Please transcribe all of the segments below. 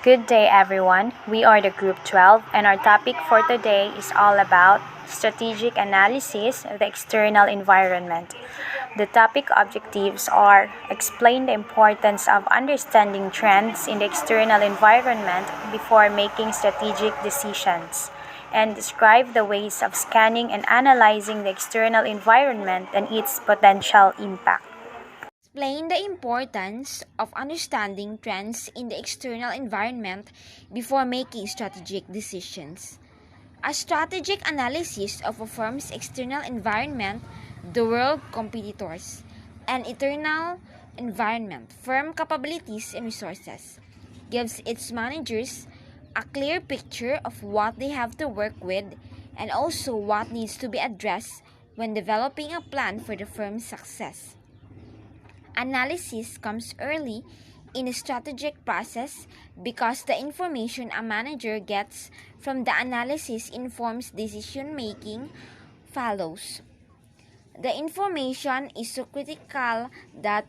Good day, everyone. We are the Group 12, and our topic for today is all about strategic analysis of the external environment. The topic objectives are explain the importance of understanding trends in the external environment before making strategic decisions, and describe the ways of scanning and analyzing the external environment and its potential impact. Explain the importance of understanding trends in the external environment before making strategic decisions. A strategic analysis of a firm's external environment, the world competitors, and internal environment, firm capabilities and resources, gives its managers a clear picture of what they have to work with and also what needs to be addressed when developing a plan for the firm's success. Analysis comes early in a strategic process because the information a manager gets from the analysis informs decision making follows. The information is so critical that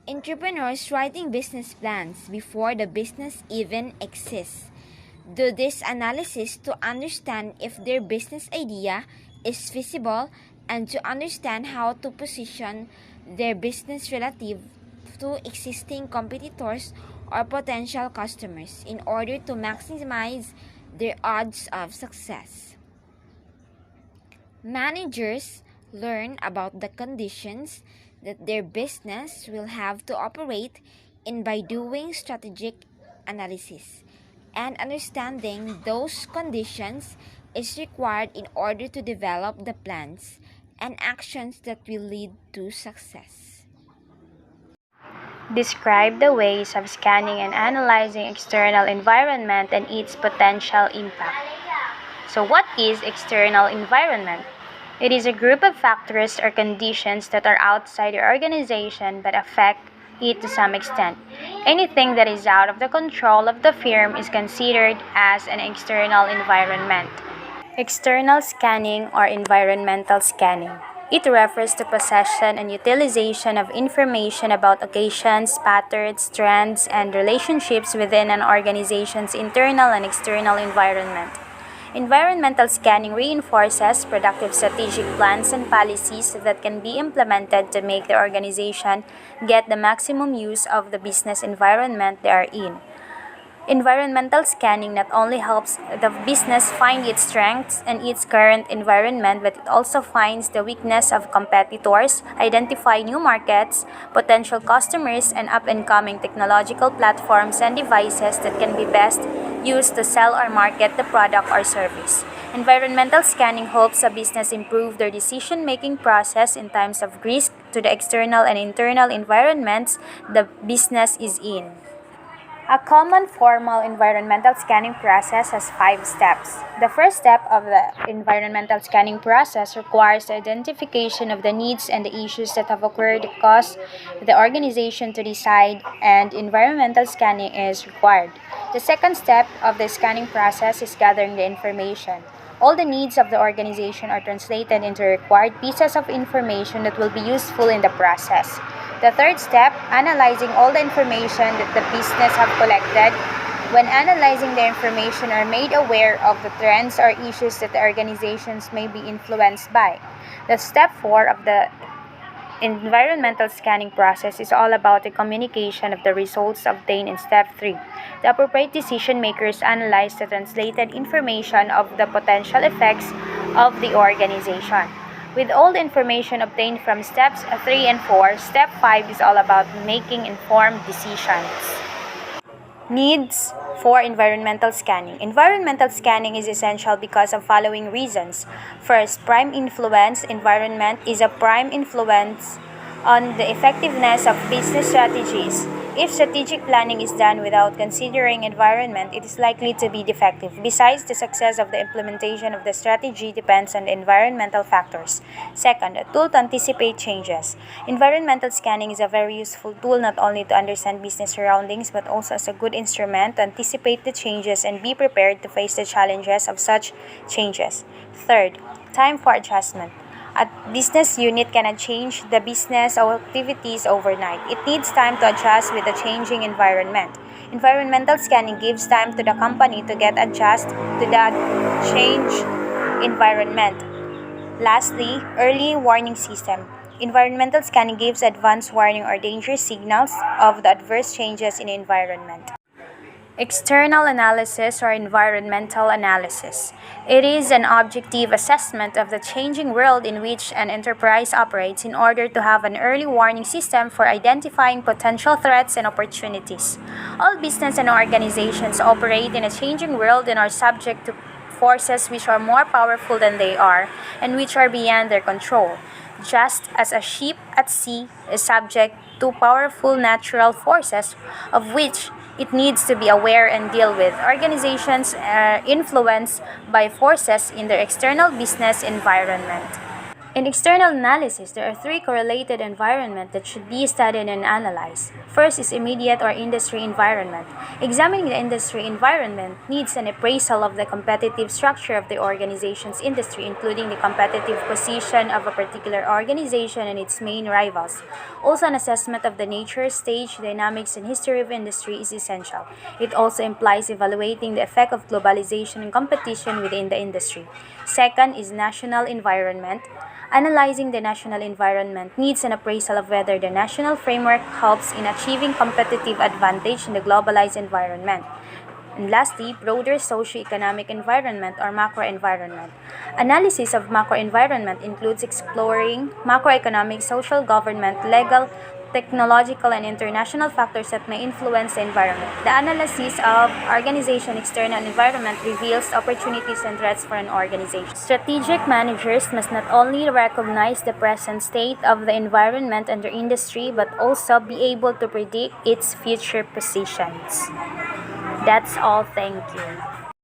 entrepreneurs writing business plans before the business even exists do this analysis to understand if their business idea is feasible and to understand how to position their business relative to existing competitors or potential customers in order to maximize their odds of success. Managers learn about the conditions that their business will have to operate in by doing strategic analysis, and understanding those conditions is required in order to develop the plans and actions that will lead to success. Describe the ways of scanning and analyzing external environment and its potential impact. So what is external environment? It is a group of factors or conditions that are outside the organization but affect it to some extent. Anything that is out of the control of the firm is considered as an external environment. External scanning or environmental scanning. It refers to possession and utilization of information about occasions, patterns, trends, and relationships within an organization's internal and external environment. Environmental scanning reinforces productive strategic plans and policies that can be implemented to make the organization get the maximum use of the business environment they are in. Environmental scanning not only helps the business find its strengths and its current environment, but it also finds the weakness of competitors, identify new markets, potential customers, and up-and-coming technological platforms and devices that can be best used to sell or market the product or service. Environmental scanning helps a business improve their decision-making process in times of risk to the external and internal environments the business is in. A common formal environmental scanning process has 5 steps. The first step of the environmental scanning process requires the identification of the needs and the issues that have occurred that cause the organization to decide, and environmental scanning is required. The second step of the scanning process is gathering the information. All the needs of the organization are translated into required pieces of information that will be useful in the process. The third step, analyzing all the information that the business have collected. When analyzing the information, are made aware of the trends or issues that the organizations may be influenced by. The step 4 of the environmental scanning process is all about the communication of the results obtained in step 3. The appropriate decision makers analyze the translated information of the potential effects of the organization. With all the information obtained from steps 3 and 4, step 5 is all about making informed decisions. Needs for environmental scanning. Environmental scanning is essential because of following reasons. First, prime influence. Environment is a prime influence on the effectiveness of business strategies. If strategic planning is done without considering environment, it is likely to be defective. Besides, the success of the implementation of the strategy depends on the environmental factors. Second, a tool to anticipate changes. Environmental scanning is a very useful tool not only to understand business surroundings but also as a good instrument to anticipate the changes and be prepared to face the challenges of such changes. Third, time for adjustment. A business unit cannot change the business or activities overnight. It needs time to adjust with the changing environment. Environmental scanning gives time to the company to get adjust to the changed environment. Lastly, early warning system. Environmental scanning gives advance warning or danger signals of the adverse changes in the environment. External analysis or environmental analysis. It is an objective assessment of the changing world in which an enterprise operates in order to have an early warning system for identifying potential threats and opportunities. All business and organizations operate in a changing world and are subject to forces which are more powerful than they are and which are beyond their control. Just as a ship at sea is subject to powerful natural forces of which it needs to be aware and deal with, organizations are influenced by forces in their external business environment. In external analysis, there are three correlated environments that should be studied and analyzed. First is immediate or industry environment. Examining the industry environment needs an appraisal of the competitive structure of the organization's industry, including the competitive position of a particular organization and its main rivals. Also, an assessment of the nature, stage, dynamics, and history of industry is essential. It also implies evaluating the effect of globalization and competition within the industry. Second is national environment. Analyzing the national environment needs an appraisal of whether the national framework helps in achieving competitive advantage in the globalized environment. And lastly, broader socio-economic environment or macro environment. Analysis of macro environment includes exploring macroeconomic, social, government, legal, technological, and international factors that may influence the environment. The analysis of organization external environment reveals opportunities and threats for an organization. Strategic managers must not only recognize the present state of the environment and their industry, but also be able to predict its future positions. That's all. Thank you.